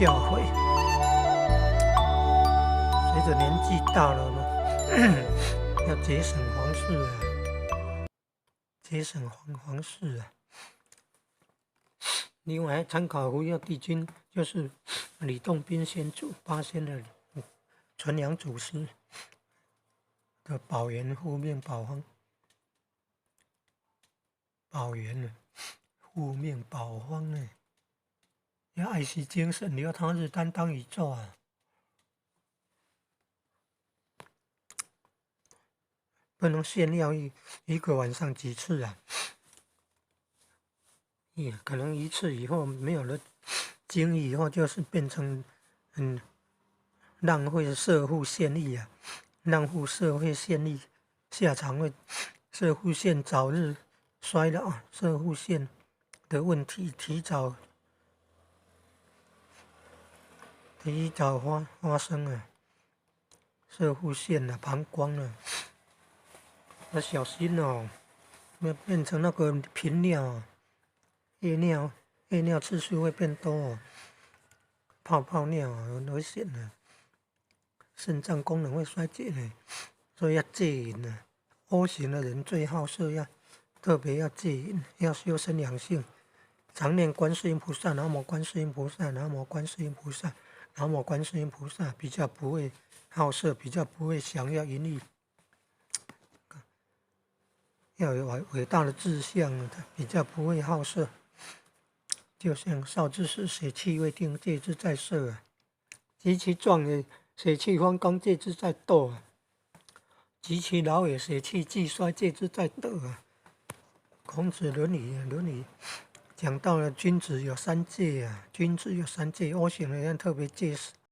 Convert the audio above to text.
教诲。随着年纪大了嘛，要节省皇室啊，节省皇室啊。另外，参考胡耀帝君就是李洞宾先祖八仙的纯阳祖师的保元护命宝方，保元呢，护命宝方呢。要爱惜精神，你要他日担当宇宙啊！不能炫耀一个晚上几次啊！可能一次以后没有了精以后，就是变成浪费社会现役啊，浪费社会现役，下场会社会线早日衰老，社会线的问题提早发生啊，射护线啊，膀胱啊，要小心哦，要变成那个频尿啊，夜尿次数会变多哦，泡尿啊，很危险的，肾脏功能会衰竭的，所以要戒饮啊。O 型的人最好色，特别要戒饮，要修身养性，常念观世音菩萨，南无观世音菩萨，南无观世音菩萨。南无观世音菩萨，比较不会好色，比较不会想要淫欲，要有伟大的志向，比较不会好色。就像少之时，血气未定，戒之在色啊；及其壮也，血气方刚，戒之在斗啊；及其老也，血气既衰，戒之在德啊。孔子伦理讲到了君子有三戒啊，君子有三戒，O 型的人特别戒